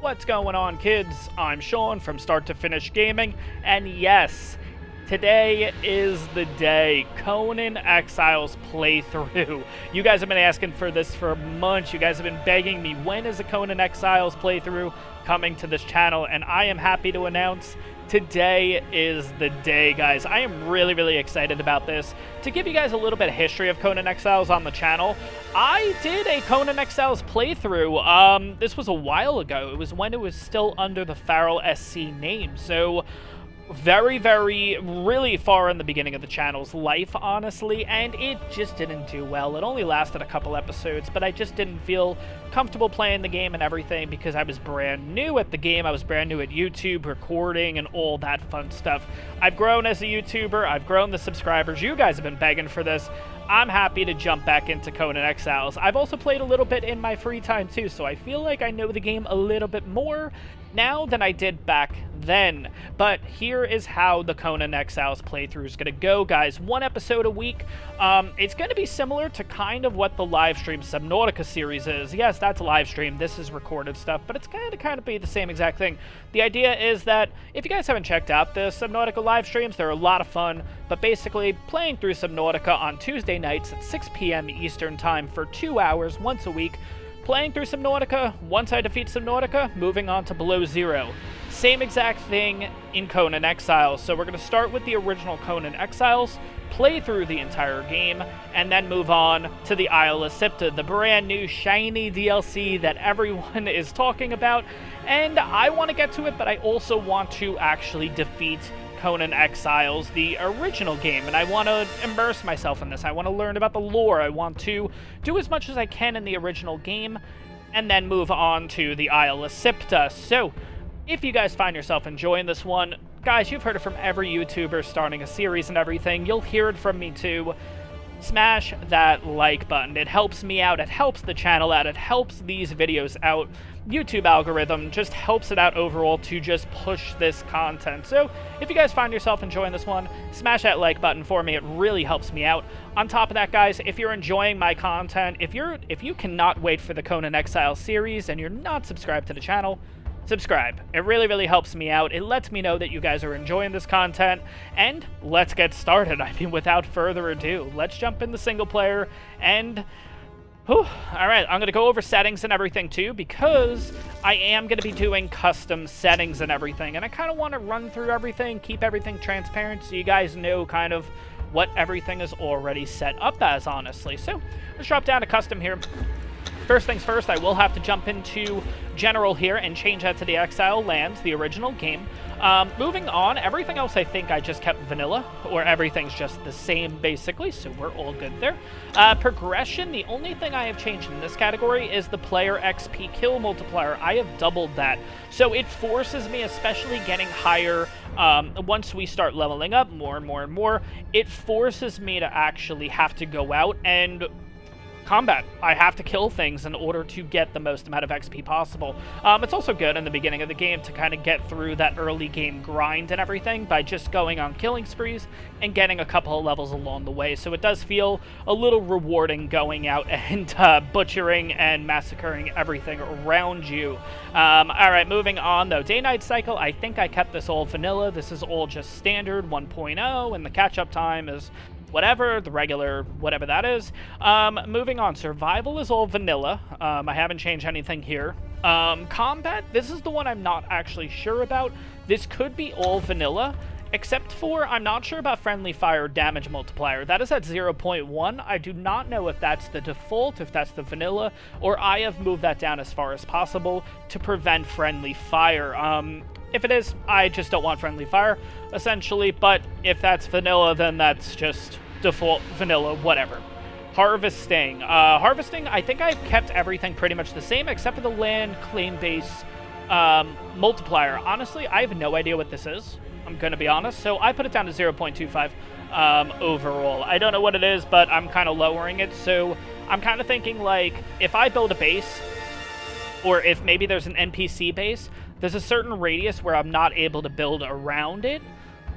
What's going on, kids? I'm Sean from Start to Finish Gaming, and yes, today is the day. Conan Exiles playthrough. You guys have been asking for this for months. You guys have been begging me, when is a Conan Exiles playthrough coming to this channel? And I am happy to announce today is the day, guys. I am really excited about this. To give you guys a little bit of history of Conan Exiles on the channel, I did a Conan Exiles playthrough. This was a while ago. It was when it was still under the Feral SC name. So really far in the beginning of the channel's life, honestly, and it just didn't do well. It only lasted a couple episodes, but I just didn't feel comfortable playing the game and everything because I was brand new at the game. I was brand new at YouTube, recording, and all that fun stuff. I've grown as a YouTuber. I've grown the subscribers. You guys have been begging for this. I'm happy to jump back into Conan Exiles. I've also played a little bit in my free time too, so I feel like I know the game a little bit more now than I did back then. But here is how the Conan Exiles playthrough is going to go, guys. One episode a week. It's going to be similar to kind of what the live stream Subnautica series is. Yes, that's live stream. This is recorded stuff, but it's going to kind of be the same exact thing. The idea is that if you guys haven't checked out the Subnautica live streams, they're a lot of fun, but basically playing through Subnautica on Tuesday nights at 6 p.m. Eastern Time for 2 hours once a week. Playing through Subnautica, once I defeat Subnautica, moving on to Below Zero. Same exact thing in Conan Exiles. So we're going to start with the original Conan Exiles, play through the entire game, and then move on to the Isle of Sipta, the brand new shiny DLC that everyone is talking about. And I want to get to it, but I also want to actually defeat Conan Exiles, the original game, and I want to immerse myself in this. I want to learn about the lore. I want to do as much as I can in the original game, and then move on to the Isle of Sipta. So, if you guys find yourself enjoying this one, guys, you've heard it from every YouTuber starting a series and everything. You'll hear it from me too. Smash that like button. It helps me out. It helps the channel out. It helps these videos out. YouTube algorithm just helps it out overall to just push this content. So if you guys find yourself enjoying this one, smash that like button for me. It really helps me out. On top of that, guys, if you're enjoying my content, if you cannot wait for the Conan Exiles series and you're not subscribed to the channel, subscribe. It really helps me out. It lets me know that you guys are enjoying this content, and let's get started. I mean, without further ado, let's jump in the single player, and alright, I'm going to go over settings and everything too, because I am going to be doing custom settings and everything, and I kind of want to run through everything, keep everything transparent, so you guys know kind of what everything is already set up as, honestly. So, let's drop down to custom here. First things first, I will have to jump into General here and change that to the Exile Lands, the original game. Moving on, everything else I think I just kept vanilla, or everything's just the same basically, so we're all good there. Progression, the only thing I have changed in this category is the player XP kill multiplier. I have doubled that, so it forces me, especially getting higher, once we start leveling up more and more, it forces me to actually have to go out and combat. I have to kill things in order to get the most amount of XP possible. It's also good in the beginning of the game to kind of get through that early game grind and everything by just going on killing sprees and getting a couple of levels along the way. So it does feel a little rewarding going out and butchering and massacring everything around you. Alright, moving on though. Day-night cycle, I think I kept this all vanilla. This is all just standard 1.0, and the catch-up time is whatever, the regular, whatever that is. Moving on, survival is all vanilla. I haven't changed anything here. Combat, this is the one I'm not actually sure about. This could be all vanilla, except for I'm not sure about friendly fire damage multiplier. That is at 0.1. I do not know if that's the default, if that's the vanilla, or I have moved that down as far as possible to prevent friendly fire. If it is, I just don't want friendly fire, essentially, but if that's vanilla, then that's just default vanilla, whatever. Harvesting. Harvesting, I think I've kept everything pretty much the same, except for the land claim base multiplier. Honestly, I have no idea what this is, I'm going to be honest, so I put it down to 0.25 overall. I don't know what it is, but I'm kind of lowering it, so I'm kind of thinking, like, if I build a base, or if maybe there's an NPC base, there's a certain radius where I'm not able to build around it.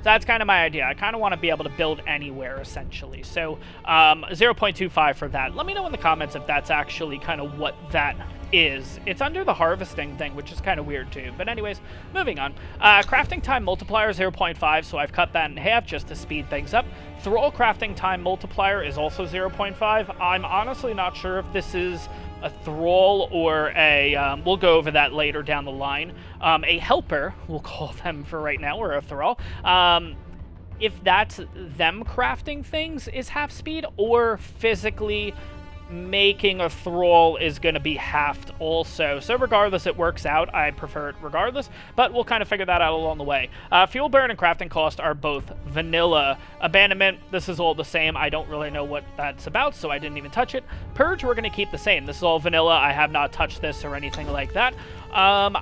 So that's kind of my idea. I kind of want to be able to build anywhere, essentially. So 0.25 for that. Let me know in the comments if that's actually kind of what that is. It's under the harvesting thing, which is kind of weird too. But anyways, moving on. Crafting time multiplier 0.5, so I've cut that in half just to speed things up. Thrall crafting time multiplier is also 0.5. I'm honestly not sure if this is a thrall or a, we'll go over that later down the line. A helper, we'll call them for right now, or a thrall. If that's them crafting things is half speed, or physically making a thrall is going to be halved also. So regardless, it works out. I prefer it regardless, but we'll kind of figure that out along the way. Fuel burn and crafting cost are both vanilla. Abandonment, this is all the same. I don't really know what that's about, so I didn't even touch it. Purge, we're going to keep the same. This is all vanilla. I have not touched this or anything like that. I'm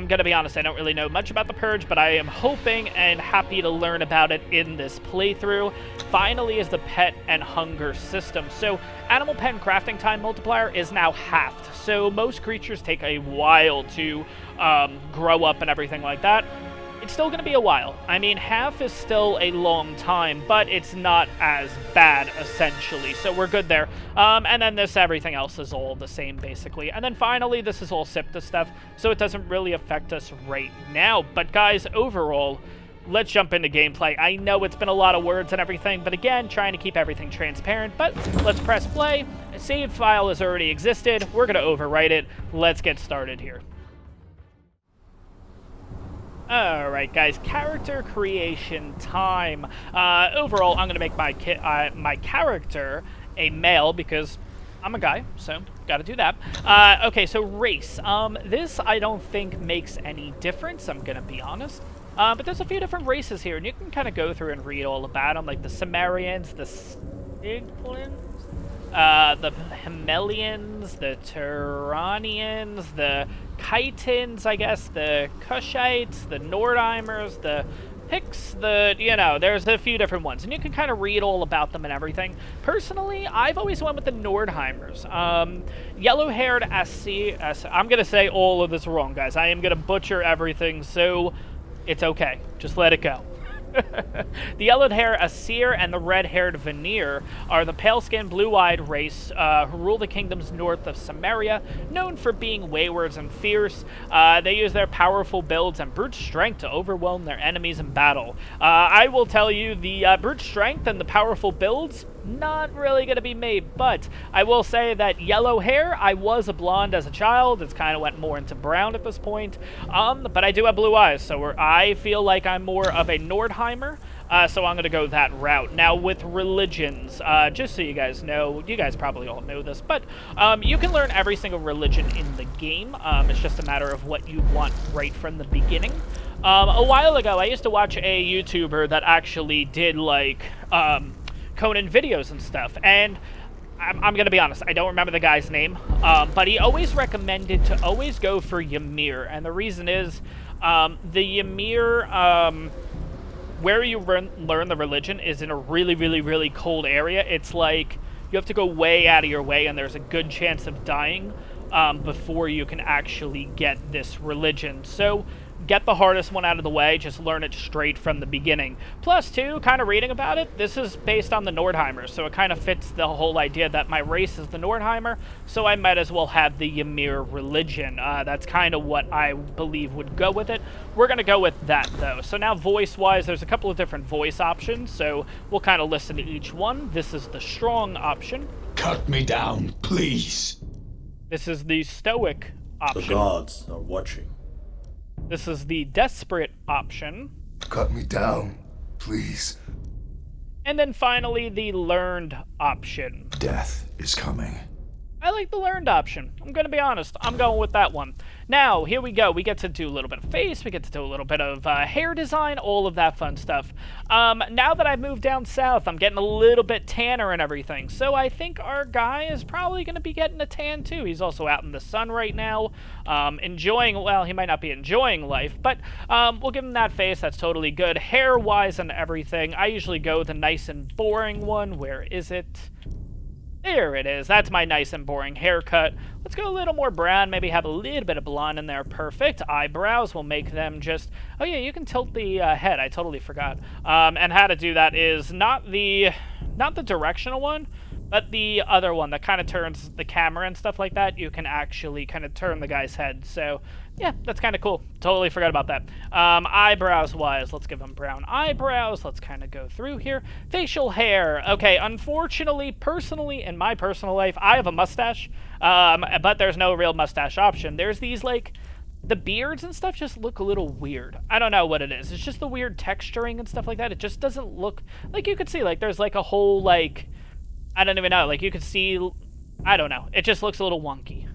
going to be honest, I don't really know much about the Purge, but I am hoping and happy to learn about it in this playthrough. Finally is the pet and hunger system. So animal pet and crafting time multiplier is now halved. So most creatures take a while to grow up and everything like that. It's still going to be a while. I mean, half is still a long time, but it's not as bad, essentially. So we're good there. And then everything else is all the same, basically. And then finally, this is all SIPTA stuff, so it doesn't really affect us right now. But guys, overall, let's jump into gameplay. I know it's been a lot of words and everything, but again, trying to keep everything transparent. But let's press play. A save file has already existed. We're going to overwrite it. Let's get started here. Alright guys, character creation time. Overall, I'm going to make my character a male because I'm a guy, so gotta do that. Okay, so race. This I don't think makes any difference, I'm going to be honest. But there's a few different races here, and you can kind of go through and read all about them, like the Sumerians, the Stiglins, the Himelians, the Turanians, the Chitans, I guess, the Kushites, the Nordheimers, the Picts, there's a few different ones, and you can kind of read all about them and everything. Personally, I've always went with the Nordheimers. Yellow-haired I'm going to say all of this wrong, guys. I am going to butcher everything, so it's okay. Just let it go. The yellow-haired Asir and the red-haired Vanir are the pale-skinned, blue-eyed race who rule the kingdoms north of Samaria, known for being wayward and fierce. They use their powerful builds and brute strength to overwhelm their enemies in battle. I will tell you, the brute strength and the powerful builds, not really going to be me, but I will say that yellow hair, I was a blonde as a child. It's kind of went more into brown at this point, but I do have blue eyes, so I feel like I'm more of a Nordheimer, so I'm going to go that route. Now, with religions, just so you guys know, you guys probably all know this, but you can learn every single religion in the game. It's just a matter of what you want right from the beginning. A while ago, I used to watch a YouTuber that actually did, like, Conan videos and stuff, and I'm gonna be honest, I don't remember the guy's name, but he always recommended to always go for Ymir, and the reason is, the Ymir, where you learn the religion is in a really, really, really cold area. It's like, you have to go way out of your way, and there's a good chance of dying, before you can actually get this religion. So, get the hardest one out of the way, just learn it straight from the beginning. Plus, too, kind of reading about it, this is based on the Nordheimers, so it kind of fits the whole idea that my race is the Nordheimer, so I might as well have the Ymir religion. That's kind of what I believe would go with it. We're going to go with that, though. So now, voice-wise, there's a couple of different voice options, so we'll kind of listen to each one. This is the strong option. Cut me down, please. This is the stoic option. The gods are watching. This is the desperate option. Cut me down, please. And then finally, the learned option. Death is coming. I like the learned option. I'm going to be honest. I'm going with that one. Now, here we go. We get to do a little bit of face. We get to do a little bit of hair design, all of that fun stuff. Now that I've moved down south, I'm getting a little bit tanner and everything. So I think our guy is probably going to be getting a tan too. He's also out in the sun right now, enjoying, well, he might not be enjoying life, but we'll give him that face. That's totally good. Hair-wise and everything, I usually go the nice and boring one. Where is it? There it is. That's my nice and boring haircut. Let's go a little more brown, maybe have a little bit of blonde in there. Perfect. Eyebrows will make them just... Oh yeah, you can tilt the head. I totally forgot. And how to do that is not the directional one, But the other one that kind of turns the camera and stuff like that, you can actually kind of turn the guy's head. So, yeah, that's kind of cool. Totally forgot about that. Eyebrows-wise, let's give him brown eyebrows. Let's kind of go through here. Facial hair. Okay, unfortunately, personally, in my personal life, I have a mustache, but there's no real mustache option. There's these, like, the beards and stuff just look a little weird. I don't know what it is. It's just the weird texturing and stuff like that. It just doesn't look, like, you could see, like, there's, like, a whole, like, I don't even know. Like, you could see, I don't know. It just looks a little wonky.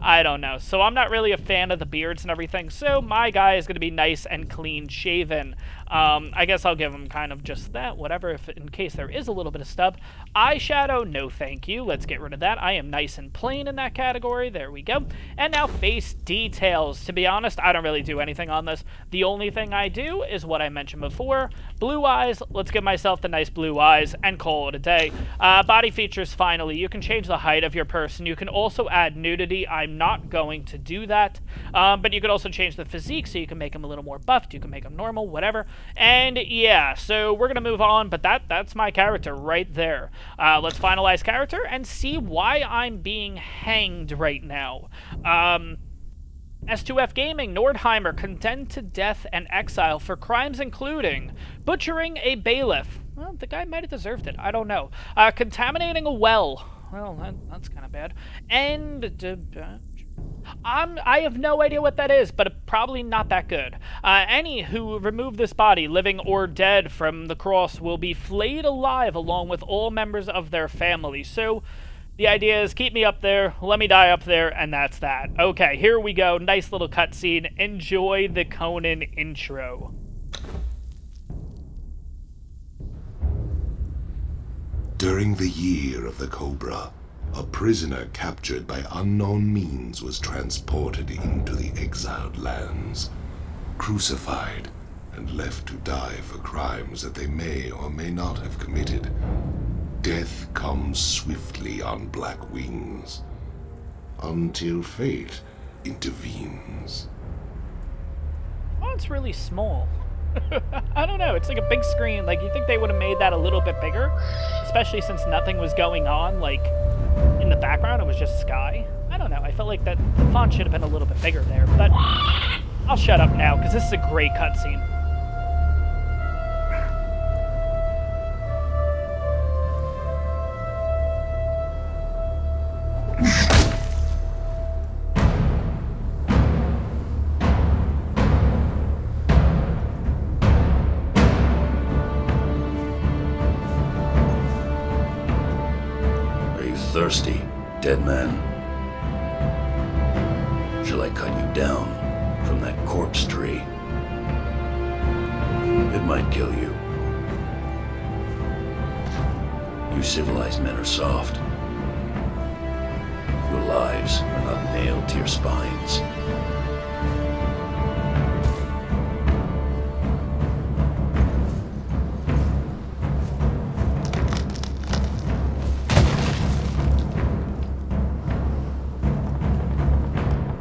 I don't know. So I'm not really a fan of the beards and everything. So my guy is going to be nice and clean shaven. I guess I'll give him kind of just that, whatever, if in case there is a little bit of stub. Eyeshadow, no thank you. Let's get rid of that. I am nice and plain in that category. There we go. And now face details. To be honest, I don't really do anything on this. The only thing I do is what I mentioned before. Blue eyes. Let's give myself the nice blue eyes and call it a day. Body features, finally. You can change the height of your person. You can also add nudity. I'm not going to do that. But you could also change the physique, so you can make him a little more buffed. You can make him normal, whatever. And yeah, so we're going to move on, but that's my character right there. Let's finalize character and see why I'm being hanged right now. S2F Gaming, Nordheimer, condemned to death and exile for crimes including butchering a bailiff. Well, the guy might have deserved it. I don't know. Contaminating a well. Well, that's kind of bad. And I have no idea what that is, but probably not that good. Any who remove this body, living or dead, from the cross will be flayed alive along with all members of their family. So the idea is keep me up there, let me die up there, and that's that. Okay, here we go. Nice little cutscene. Enjoy the Conan intro. During the year of the Cobra, a prisoner captured by unknown means was transported into the exiled lands, crucified, and left to die for crimes that they may or may not have committed. Death comes swiftly on black wings, until fate intervenes. Oh, it's really small. I don't know, it's like a big screen. Like, you think they would have made that a little bit bigger? Especially since nothing was going on, like, in the background, it was just sky. I don't know, I felt like that the font should have been a little bit bigger there, but I'll shut up now, because this is a great cutscene. Thirsty, dead man? Shall I cut you down from that corpse tree? It might kill you. You civilized men are soft. Your lives are not nailed to your spines.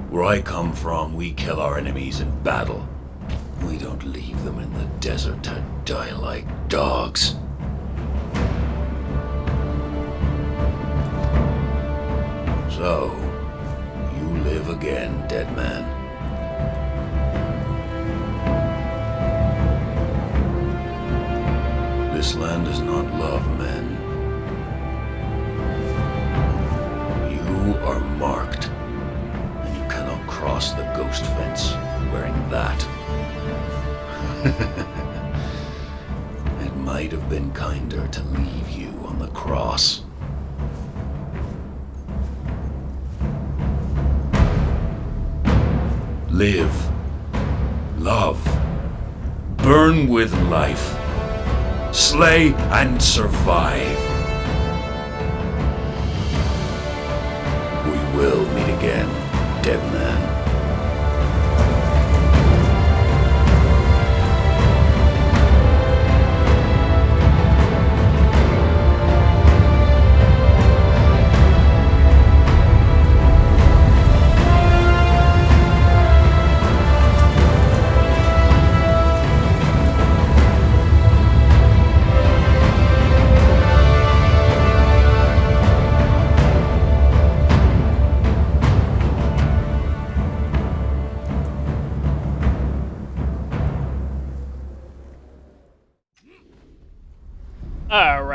Where I come from, we kill our enemies in battle. We don't leave them in the desert to die like dogs. So, you live again, dead man. This land does not love men. You are marked. Cross the ghost fence wearing that. It might have been kinder to leave you on the cross. Live, love, burn with life, slay and survive. We will meet again, dead man.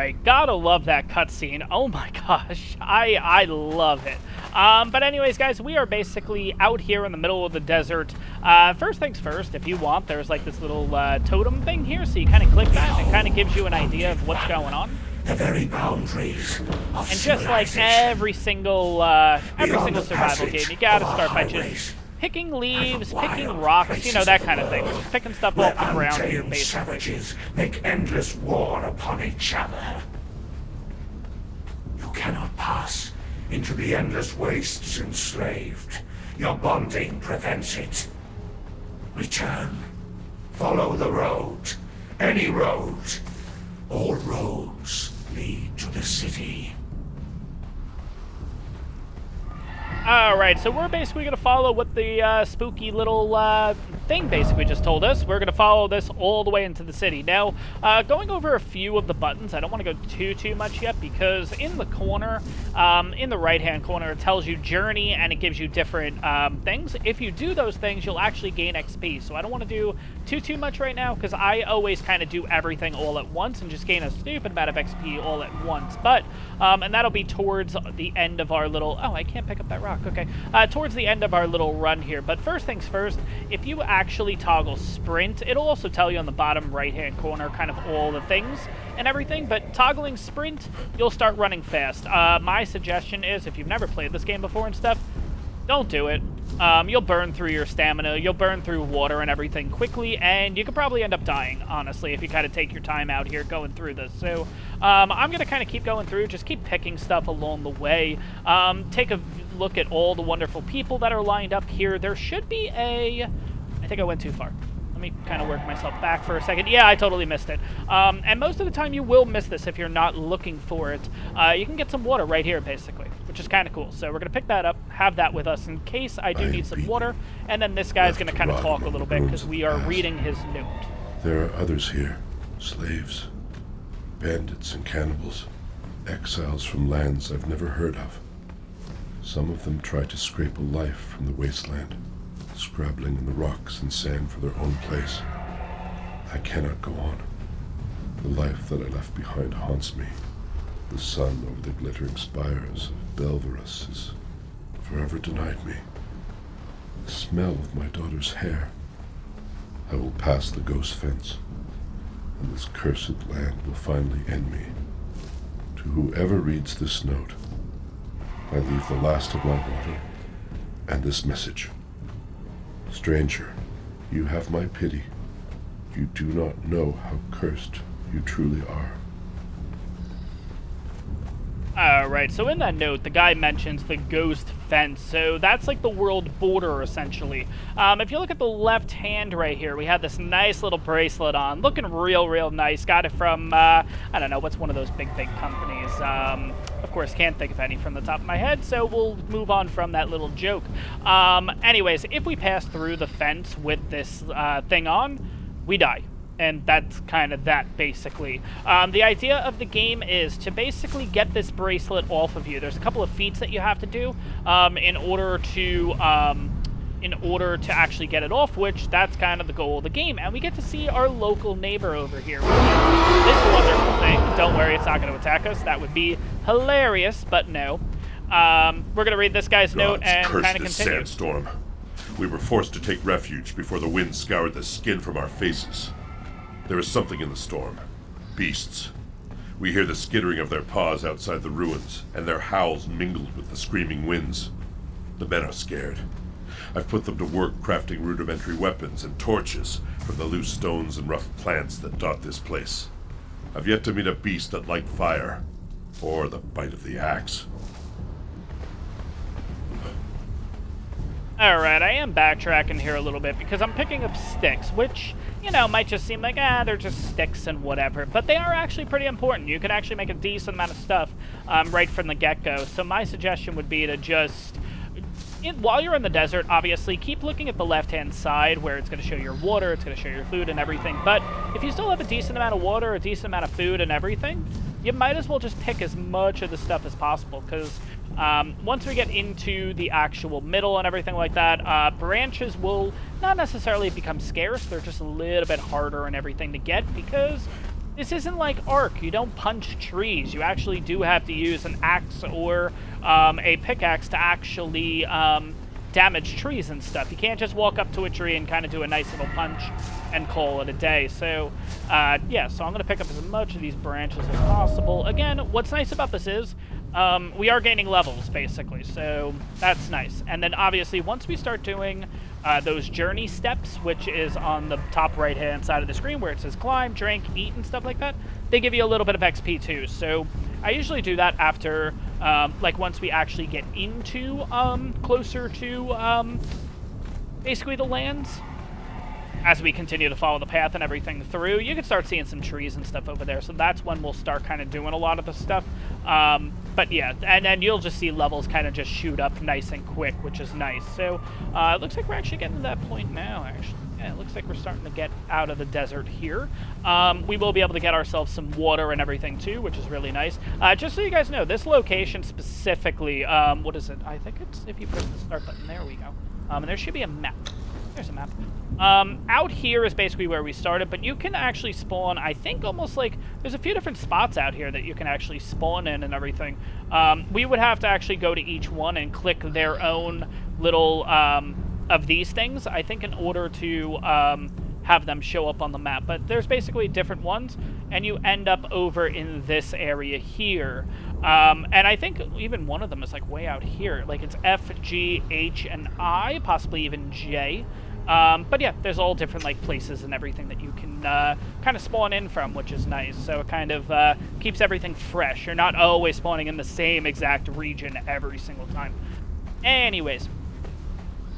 right, gotta love that cutscene. Oh my gosh, I love it. But anyways, guys, we are basically out here in the middle of the desert. First things first, if you want, there's like this little totem thing here, so you kind of click that, and it kind of gives you an idea of what's going on. The very boundaries of and just like every single survival game, you gotta start by just picking leaves, picking rocks, you know, that kind of thing. Just picking stuff off the ground here, basically. Savages make endless war upon each other. You cannot pass into the endless wastes enslaved. Your bonding prevents it. Return. Follow the road. Any road. All roads lead to the city. Alright, so we're basically going to follow what the spooky little thing basically just told us. We're going to follow this all the way into the city. Now, going over a few of the buttons, I don't want to go too much yet, because in the corner, in the right-hand corner, it tells you journey, and it gives you different things. If you do those things, you'll actually gain XP, so I don't want to do too much right now, because I always kind of do everything all at once and just gain a stupid amount of XP all at once. But, and that'll be towards the end of our little... Oh, I can't pick up that rock. Okay, towards the end of our little run here. But first things first, if you actually toggle sprint, it'll also tell you on the bottom right-hand corner kind of all the things and everything, but toggling sprint, you'll start running fast. My suggestion is, if you've never played this game before and stuff, don't do it. You'll burn through your stamina, you'll burn through water and everything quickly, and you could probably end up dying, honestly, if you kind of take your time out here going through this. So, I'm going to kind of keep going through, just keep picking stuff along the way. Take a look at all the wonderful people that are lined up here. There should be a... I think I went too far. Let me kind of work myself back for a second. Yeah, I totally missed it. And most of the time you will miss this if you're not looking for it. You can get some water right here, basically, which is kind of cool. So we're going to pick that up, have that with us in case I do need some water. And then this guy's going to kind of talk a little bit because we are reading his note. There are others here. Slaves, bandits and cannibals, exiles from lands I've never heard of. Some of them try to scrape a life from the wasteland, scrabbling in the rocks and sand for their own place. I cannot go on. The life that I left behind haunts me. The sun over the glittering spires of Belverus has forever denied me. The smell of my daughter's hair. I will pass the ghost fence, and this cursed land will finally end me. To whoever reads this note, I leave the last of my water and this message. Stranger, you have my pity. You do not know how cursed you truly are. Alright, so in that note, the guy mentions the ghost fence, so that's like the world border, essentially. If you look at the left hand right here, we have this nice little bracelet on, looking real nice. Got it from, I don't know, what's one of those big companies? Of course, can't think of any from the top of my head, so we'll move on from that little joke. Anyways, if we pass through the fence with this thing on, we die. And that's kind of that, basically. The idea of the game is to basically get this bracelet off of you. There's a couple of feats that you have to do in order to actually get it off, which that's kind of the goal of the game. And we get to see our local neighbor over here, which is this wonderful thing. Don't worry, it's not going to attack us. That would be hilarious, but no. We're going to read this guy's note and kind of continue. Sandstorm. We were forced to take refuge before the wind scoured the skin from our faces. There is something in the storm. Beasts. We hear the skittering of their paws outside the ruins, and their howls mingled with the screaming winds. The men are scared. I've put them to work crafting rudimentary weapons and torches from the loose stones and rough plants that dot this place. I've yet to meet a beast that liked fire, or the bite of the axe. Alright, I am backtracking here a little bit because I'm picking up sticks, which, you know, might just seem like, they're just sticks and whatever, but they are actually pretty important. You can actually make a decent amount of stuff right from the get-go. So my suggestion would be to just, while you're in the desert, obviously, keep looking at the left-hand side where it's going to show your water, it's going to show your food and everything, but if you still have a decent amount of water, a decent amount of food and everything, you might as well just pick as much of the stuff as possible, because once we get into the actual middle and everything like that, branches will not necessarily become scarce, they're just a little bit harder and everything to get, because This isn't like Ark. You don't punch trees. You actually do have to use an axe or a pickaxe to actually damage trees and stuff. You can't just walk up to a tree and kind of do a nice little punch and call it a day. So, yeah, so I'm going to pick up as much of these branches as possible. Again, what's nice about this is we are gaining levels, basically, so that's nice. And then, obviously, once we start doing those journey steps, which is on the top right-hand side of the screen where it says climb, drink, eat, and stuff like that, they give you a little bit of XP, too. So I usually do that after, like, once we actually get into closer to basically the lands. As we continue to follow the path and everything through, you can start seeing some trees and stuff over there. So that's when we'll start kind of doing a lot of the stuff. But yeah, and then you'll just see levels kind of just shoot up nice and quick, which is nice. So it looks like we're actually getting to that point now, actually. Yeah, it looks like we're starting to get out of the desert here. We will be able to get ourselves some water and everything too, which is really nice. Just so you guys know, this location specifically, what is it? I think it's, if you press the start button, there we go. And there should be a map. There's a map. Out here is basically where we started, but you can actually spawn, I think almost like, there's a few different spots out here that you can actually spawn in and everything. We would have to actually go to each one and click their own little, of these things, I think, in order to have them show up on the map. But there's basically different ones, and you end up over in this area here. And I think even one of them is like way out here. Like it's F, G, H, and I, possibly even J. But yeah, there's all different like places and everything that you can kind of spawn in from, which is nice. So it kind of keeps everything fresh. You're not always spawning in the same exact region every single time. Anyways,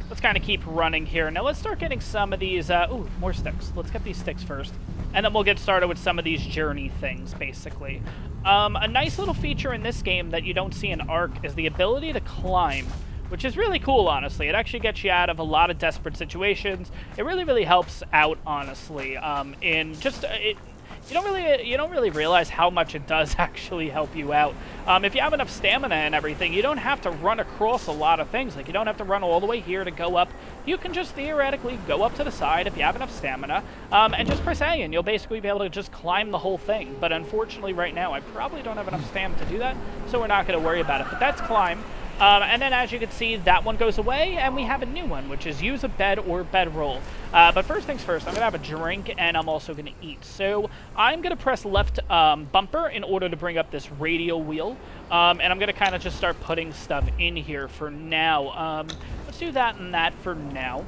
let's kind of keep running here. Now let's start getting some of these, ooh, more sticks. Let's get these sticks first. And then we'll get started with some of these journey things, basically. A nice little feature in this game that you don't see in Ark is the ability to climb, which is really cool, honestly. It actually gets you out of a lot of desperate situations. It really, really helps out, honestly, in just... You don't really realize how much it does actually help you out. If you have enough stamina and everything, you don't have to run across a lot of things. Like, you don't have to run all the way here to go up. You can just theoretically go up to the side if you have enough stamina, and just press A, and you'll basically be able to just climb the whole thing. But unfortunately, right now, I probably don't have enough stamina to do that, so we're not going to worry about it. But that's climb. And then, as you can see, that one goes away, and we have a new one, which is use a bed or bedroll. But first things first, I'm going to have a drink, and I'm also going to eat. So I'm going to press left bumper in order to bring up this radial wheel, and I'm going to kind of just start putting stuff in here for now. Let's do that and that for now.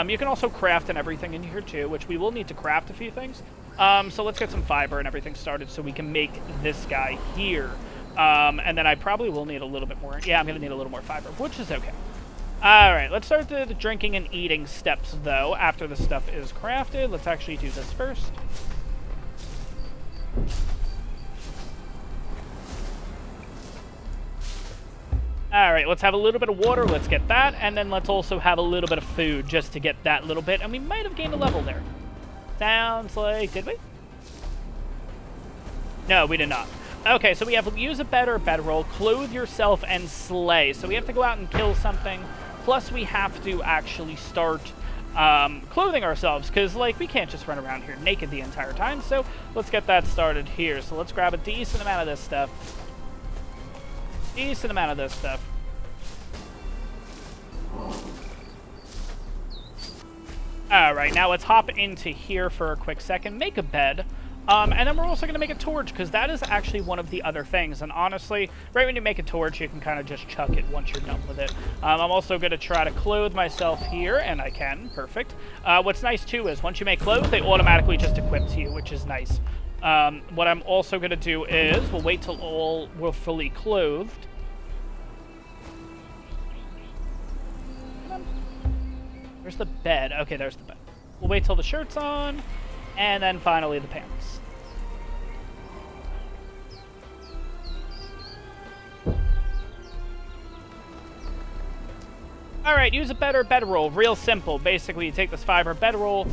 You can also craft and everything in here, too, which we will need to craft a few things. So let's get some fiber and everything started so we can make this guy here. And then I probably will need a little bit more. Yeah, I'm going to need a little more fiber, which is okay. Alright, let's start the drinking and eating steps, though, after the stuff is crafted. Let's actually do this first. Alright, let's have a little bit of water. Let's get that. And then let's also have a little bit of food just to get that little bit. And we might have gained a level there. Sounds like... Did we? No, we did not. Okay, so we have use a bed or bedroll, clothe yourself, and slay. So we have to go out and kill something. Plus, we have to actually start clothing ourselves, because, like, we can't just run around here naked the entire time. So let's get that started here. So let's grab a decent amount of this stuff. Decent amount of this stuff. Alright, now let's hop into here for a quick second. Make a bed. And then we're also going to make a torch, because that is actually one of the other things. And honestly, right when you make a torch, you can kind of just chuck it once you're done with it. I'm also going to try to clothe myself here, and I can. Perfect. What's nice, too, is once you make clothes, they automatically just equip to you, which is nice. What I'm also going to do is, we'll wait till all we're fully clothed. Where's the bed? Okay, there's the bed. We'll wait till the shirt's on, and then finally the pants. Alright, use a bed or bedroll. Real simple. Basically, you take this fiber bedroll,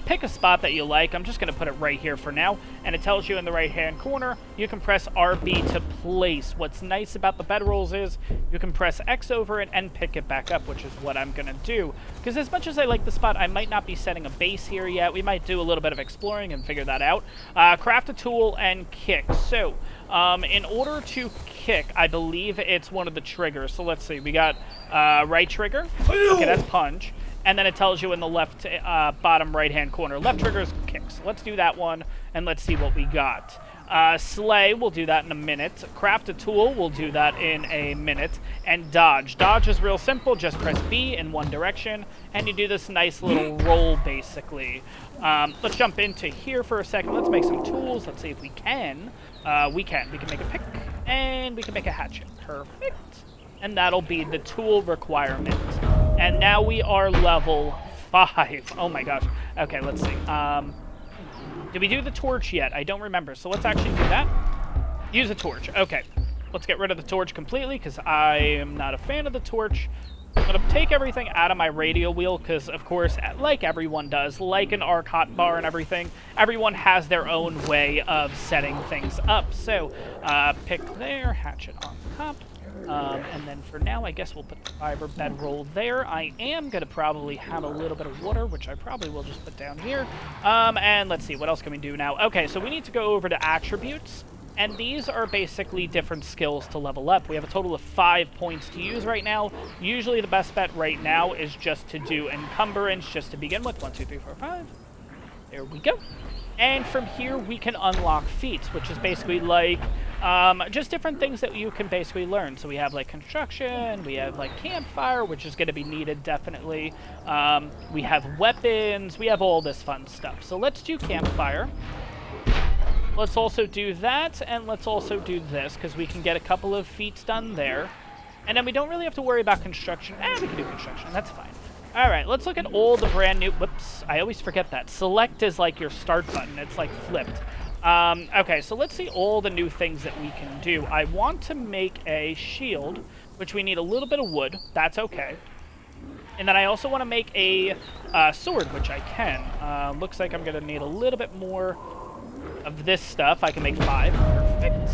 pick a spot that you like. I'm just going to put it right here for now. And it tells you in the right-hand corner, you can press RB to place. What's nice about the bedrolls is you can press X over it and pick it back up, which is what I'm going to do. Because as much as I like the spot, I might not be setting a base here yet. We might do a little bit of exploring and figure that out. Craft a tool and kick. So, in order to kick, I believe it's one of the triggers. So let's see. We got right trigger. Okay, that's punch. And then it tells you in the left bottom right-hand corner. Left trigger is kicks. Let's do that one, and let's see what we got. Slay, we'll do that in a minute. Craft a tool, we'll do that in a minute. And dodge. Dodge is real simple. Just press B in one direction, and you do this nice little roll, basically. Let's jump into here for a second. Let's make some tools. Let's see if we can. We can. We can make a pick, and we can make a hatchet. Perfect. And that'll be the tool requirement. And now we are level 5. Oh my gosh. Okay, let's see. Did we do the torch yet? I don't remember. So let's actually do that. Use a torch. Okay. Let's get rid of the torch completely because I am not a fan of the torch. I'm going to take everything out of my radio wheel because, of course, like everyone does, like an arc hotbar and everything, everyone has their own way of setting things up. So, pick there, hatchet on top. And then for now, I guess we'll put the fiber bedroll there. I am going to probably have a little bit of water, which I probably will just put down here. And let's see, what else can we do now? Okay, so we need to go over to attributes. And these are basically different skills to level up. We have a total of 5 points to use right now. Usually the best bet right now is just to do encumbrance, just to begin with. 1, 2, 3, 4, 5. There we go. And from here, we can unlock feats, which is basically like just different things that you can basically learn. So we have like construction, we have like campfire, which is going to be needed definitely. We have weapons, we have all this fun stuff. So let's do campfire. Let's also do that, and let's also do this, because we can get a couple of feats done there. And then we don't really have to worry about construction. We can do construction, that's fine. Alright, let's look at all the brand new... Whoops, I always forget that. Select is like your start button. It's like flipped. Okay, so let's see all the new things that we can do. I want to make a shield, which we need a little bit of wood. That's okay. And then I also want to make a sword, which I can. Looks like I'm going to need a little bit more of this stuff. I can make 5. Perfect.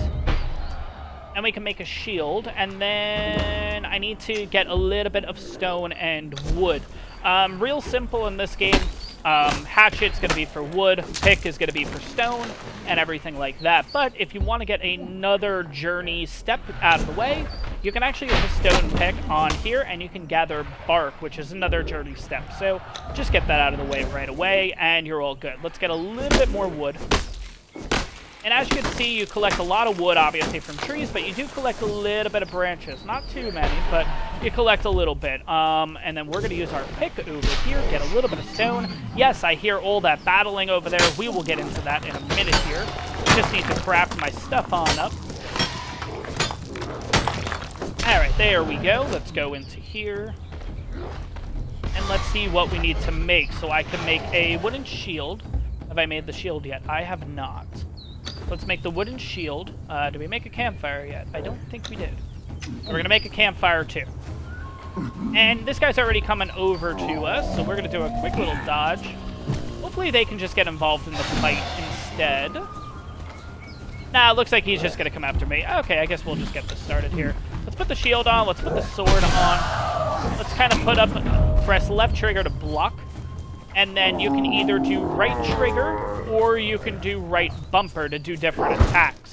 And we can make a shield, and then I need to get a little bit of stone and wood. Real simple in this game. Hatchet's going to be for wood, pick is going to be for stone, and everything like that. But if you want to get another journey step out of the way, you can actually use a stone pick on here, and you can gather bark, which is another journey step. So just get that out of the way right away, and you're all good. Let's get a little bit more wood. And as you can see, you collect a lot of wood, obviously, from trees, but you do collect a little bit of branches. Not too many, but you collect a little bit. And then we're going to use our pick over here, get a little bit of stone. Yes, I hear all that battling over there. We will get into that in a minute here. Just need to craft my stuff on up. All right, there we go. Let's go into here. And let's see what we need to make. So I can make a wooden shield. Have I made the shield yet? I have not. Let's make the wooden shield. Did we make a campfire yet? I don't think we did. We're going to make a campfire too. And this guy's already coming over to us, so we're going to do a quick little dodge. Hopefully they can just get involved in the fight instead. Nah, it looks like he's just going to come after me. Okay, I guess we'll just get this started here. Let's put the shield on. Let's put the sword on. Let's kind of press left trigger to block. And then you can either do right trigger, or you can do right bumper to do different attacks.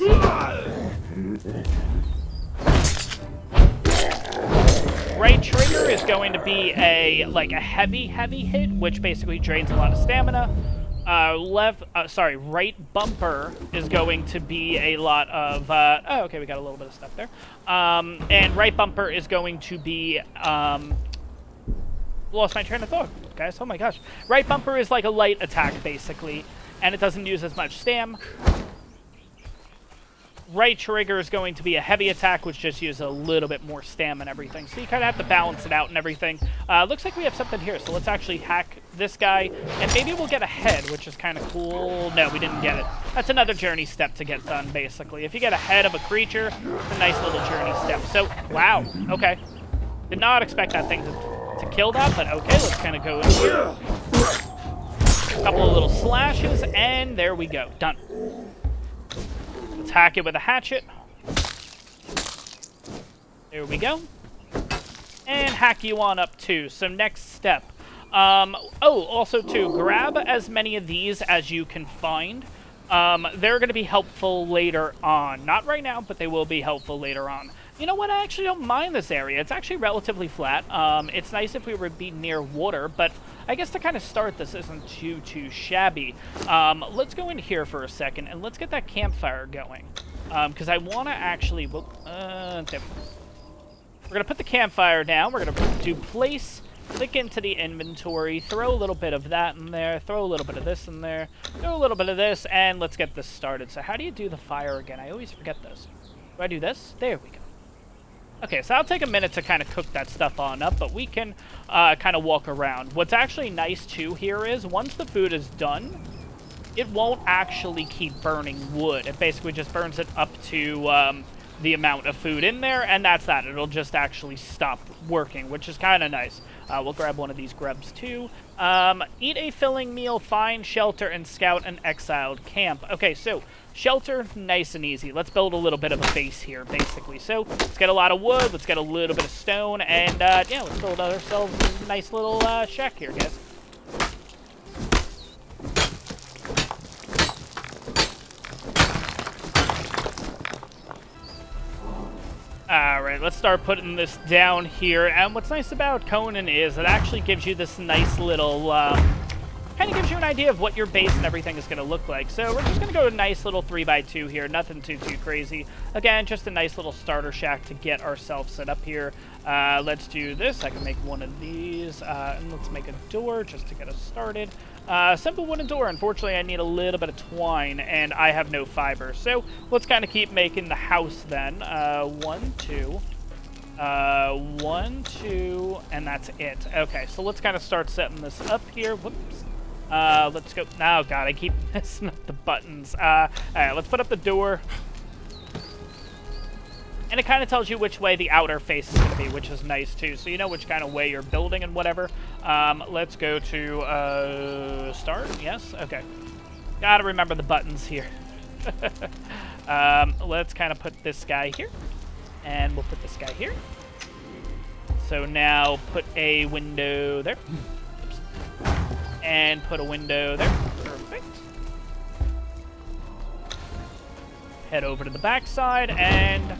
Right trigger is going to be a heavy hit, which basically drains a lot of stamina. Right bumper is going to be a lot of, oh, okay, we got a little bit of stuff there. And right bumper is going to be, lost my train of thought, guys. Oh my gosh. Right bumper is like a light attack, basically, and it doesn't use as much stam. Right trigger is going to be a heavy attack, which just uses a little bit more stam and everything. So you kind of have to balance it out and everything. Looks like we have something here, so let's actually hack this guy, and maybe we'll get a head, which is kind of cool. No, we didn't get it. That's another journey step to get done, basically. If you get a head of a creature, it's a nice little journey step. So, wow. Okay. Did not expect that thing to kill that, but okay, let's kind of go in here. A couple of little slashes, and there we go. Done. Let's hack it with a hatchet. There we go. And hack you on up too. So next step. Also too, grab as many of these as you can find. They're going to be helpful later on. Not right now, but they will be helpful later on. You know what? I actually don't mind this area. It's actually relatively flat. It's nice if we were be near water, but I guess to kind of start, this isn't too shabby. Let's go in here for a second, and let's get that campfire going. Because I want to actually... Well, there we go. We're going to put the campfire down. We're going to do place... Click into the inventory, throw a little bit of that in there, throw a little bit of this in there, throw a little bit of this, and let's get this started. So how do you do the fire again? I always forget this. Do I do this? There we go. Okay, so I'll take a minute to kind of cook that stuff on up, but we can kind of walk around. What's actually nice, too, here is once the food is done, it won't actually keep burning wood. It basically just burns it up to the amount of food in there, and that's that. It'll just actually stop working, which is kind of nice. We'll grab one of these grubs, too. Eat a filling meal, find shelter, and scout an exiled camp. Okay, so shelter, nice and easy. Let's build a little bit of a base here, basically. So let's get a lot of wood, let's get a little bit of stone, and yeah, let's build ourselves a nice little shack here, guys. Alright, let's start putting this down here. And what's nice about Conan is it actually gives you this nice little, kind of gives you an idea of what your base and everything is going to look like. So we're just going to go a nice little 3x2 here, nothing too crazy. Again, just a nice little starter shack to get ourselves set up here. Let's do this. I can make one of these, and let's make a door just to get us started. Simple wooden door. Unfortunately, I need a little bit of twine, and I have no fiber. So let's kind of keep making the house then. 1, 2, 1, 2, and that's it. Okay, so let's kind of start setting this up here. Whoops. Let's go. Oh, God, I keep messing up the buttons. All right, let's put up the door. And it kind of tells you which way the outer face is going to be, which is nice, too. So you know which kind of way you're building and whatever. Let's go to start. Yes? Okay. Gotta remember the buttons here. Let's kind of put this guy here. And we'll put this guy here. So now put a window there. Oops. And put a window there. Perfect. Head over to the back side and...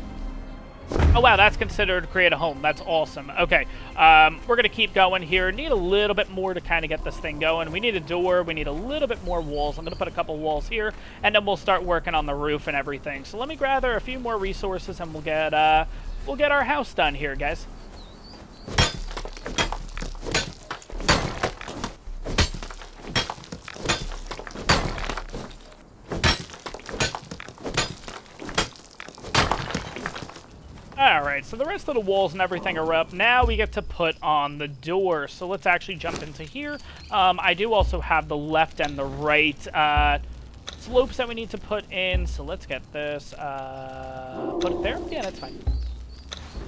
Oh, wow, that's considered create a home. That's awesome. Okay, we're going to keep going here. Need a little bit more to kind of get this thing going. We need a door. We need a little bit more walls. I'm going to put a couple walls here, and then we'll start working on the roof and everything. So let me gather a few more resources, and we'll get our house done here, guys. Alright, so the rest of the walls and everything are up. Now we get to put on the door. So let's actually jump into here. I do also have the left and the right slopes that we need to put in. So let's get this. Put it there? Yeah, that's fine.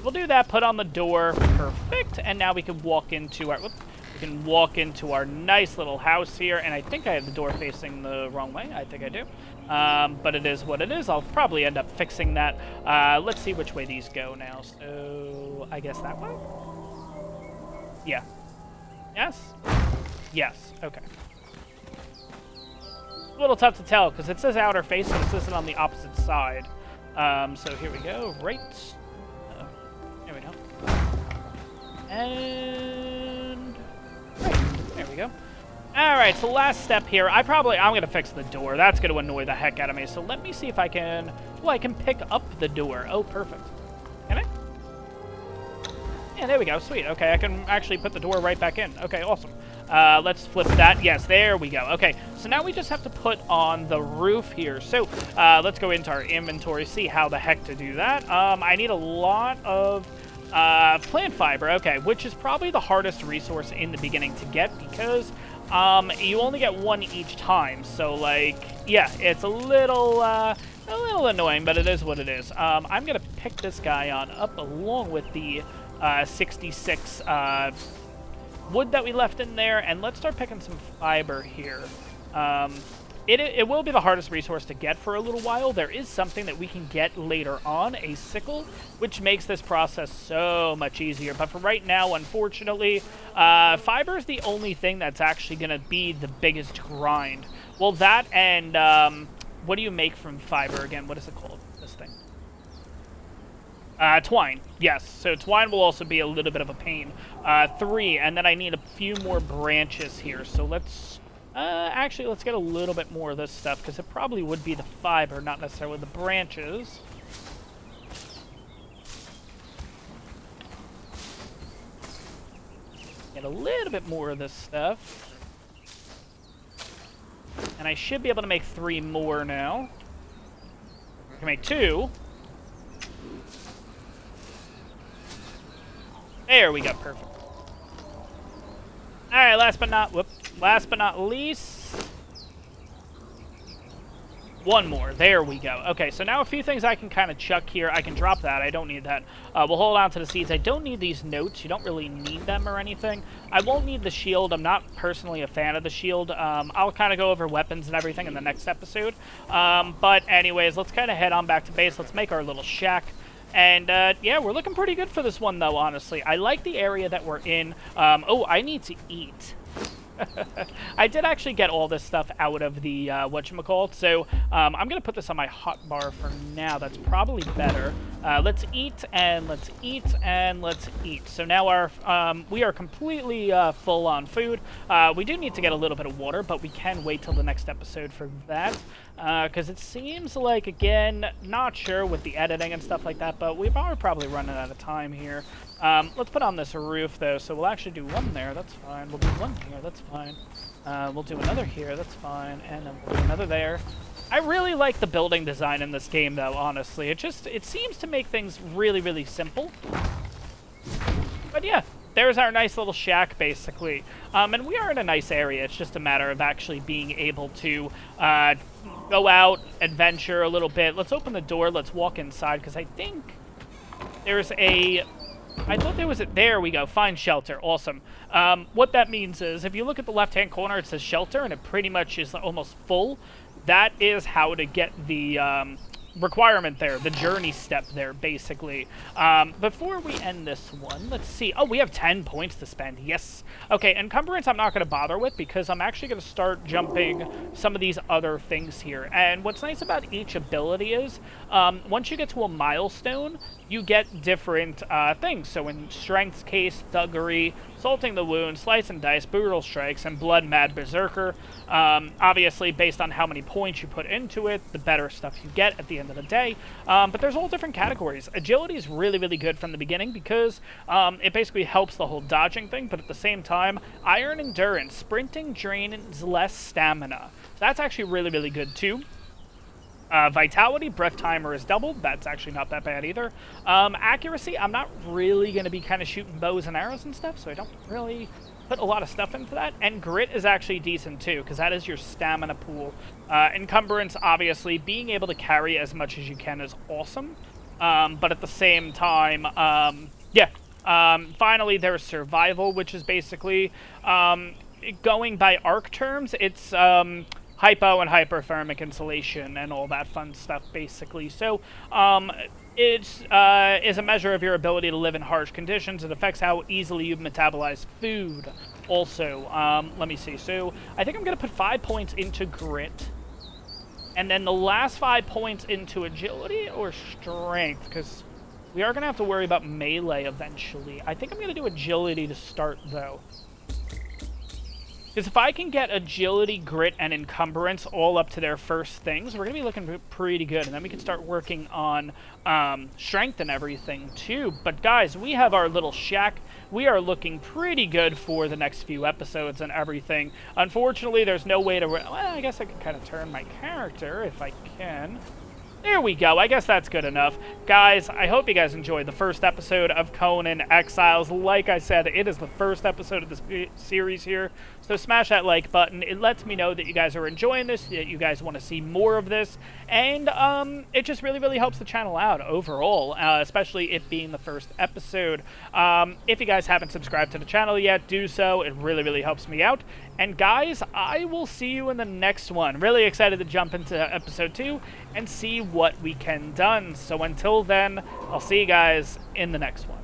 We'll do that, put on the door. Perfect. And now we can walk into our... Whoop, we can walk into our nice little house here. And I think I have the door facing the wrong way. I think I do. But it is what it is. I'll probably end up fixing that. Let's see which way these go now. So, I guess that way? Yeah. Yes? Yes. Okay. A little tough to tell, because it says outer face, and it says it on the opposite side. So here we go. Right. There we go. And... right. There we go. Alright, so last step here. I'm going to fix the door. That's going to annoy the heck out of me. So let me see if I can... Oh, I can pick up the door. Oh, perfect. Can I? Yeah, there we go. Sweet. Okay, I can actually put the door right back in. Okay, awesome. Let's flip that. Yes, there we go. Okay, so now we just have to put on the roof here. So let's go into our inventory, see how the heck to do that. I need a lot of... plant fiber, okay, which is probably the hardest resource in the beginning to get because you only get one each time. So, like, yeah, it's a little annoying, but it is what it is. I'm gonna pick this guy on up along with the 66 wood that we left in there, and let's start picking some fiber here. it will be the hardest resource to get for a little while. There is something that we can get later on, a sickle, which makes this process so much easier. But for right now, unfortunately, fiber is the only thing that's actually going to be the biggest grind. Well, that and what do you make from fiber again? What is it called, this thing? Twine. Yes, so twine will also be a little bit of a pain. 3, and then I need a few more branches here. So let's... actually, let's get a little bit more of this stuff, because it probably would be the fiber, not necessarily the branches. Get a little bit more of this stuff. And I should be able to make 3 more now. I can make 2. There we go, perfect. Alright, last but not least, 1 more. There we go. Okay, so now a few things I can kind of chuck here. I can drop that. I don't need that. We'll hold on to the seeds. I don't need these notes. You don't really need them or anything. I won't need the shield. I'm not personally a fan of the shield. I'll kind of go over weapons and everything in the next episode. But anyways, let's kind of head on back to base. Let's make our little shack. And, yeah, we're looking pretty good for this one, though, honestly. I like the area that we're in. Oh, I need to eat. I did actually get all this stuff out of the, whatchamacallit, so, I'm going to put this on my hotbar for now. That's probably better. Let's eat, and let's eat, and let's eat. So now we are completely, full on food. We do need to get a little bit of water, but we can wait till the next episode for that. Because it seems like, again, not sure with the editing and stuff like that, but we are probably running out of time here. Let's put on this roof, though, so we'll actually do 1 there, that's fine. We'll do 1 here, that's fine. We'll do another here, that's fine, and then we'll do another there. I really like the building design in this game, though, honestly. It seems to make things really, really simple. But yeah, there's our nice little shack, basically. And we are in a nice area. It's just a matter of actually being able to go out, adventure a little bit. Let's open the door. Let's walk inside, because I think there's a... I thought there was a... There we go. Find shelter. Awesome. What that means is, if you look at the left-hand corner, it says shelter, and it pretty much is almost full. That is how to get the requirement there, the journey step there, basically. Before we end this one, let's see. Oh, we have 10 points to spend. Yes. Okay, encumbrance I'm not going to bother with, because I'm actually going to start jumping some of these other things here. And what's nice about each ability is, once you get to a milestone, you get different things. So in Strength's case, Thuggery, Salting the Wound, Slice and Dice, Brutal Strikes, and Blood Mad Berserker. Obviously, based on how many points you put into it, the better stuff you get at the end of the day. But there's all different categories. Agility is really, really good from the beginning because it basically helps the whole dodging thing, but at the same time, Iron Endurance, sprinting drains less stamina. So that's actually really, really good too. Vitality, breath timer is doubled. That's actually not that bad either. Accuracy, I'm not really going to be kind of shooting bows and arrows and stuff, so I don't really put a lot of stuff into that. And grit is actually decent too, because that is your stamina pool. Encumbrance, obviously, being able to carry as much as you can is awesome. But at the same time, yeah. Finally, there's survival, which is basically, going by arc terms, it's... hypo and hyperthermic insulation and all that fun stuff, basically. So, it is a measure of your ability to live in harsh conditions. It affects how easily you metabolize food. Also, let me see. So, I think I'm going to put 5 points into grit. And then the last 5 points into agility or strength, because we are going to have to worry about melee eventually. I think I'm going to do agility to start, though. Because if I can get agility, grit, and encumbrance all up to their first things, we're going to be looking pretty good. And then we can start working on strength and everything, too. But, guys, we have our little shack. We are looking pretty good for the next few episodes and everything. Unfortunately, there's no way to... Well, I guess I can kind of turn my character if I can. There we go. I guess that's good enough. Guys, I hope you guys enjoyed the first episode of Conan Exiles. Like I said, it is the first episode of this series here, so smash that like button. It lets me know that you guys are enjoying this, that you guys want to see more of this, and it just really, really helps the channel out overall, especially it being the first episode. If you guys haven't subscribed to the channel yet, do so. It really, really helps me out. And guys, I will see you in the next one. Really excited to jump into episode 2 and see what we can done. So until then, I'll see you guys in the next one.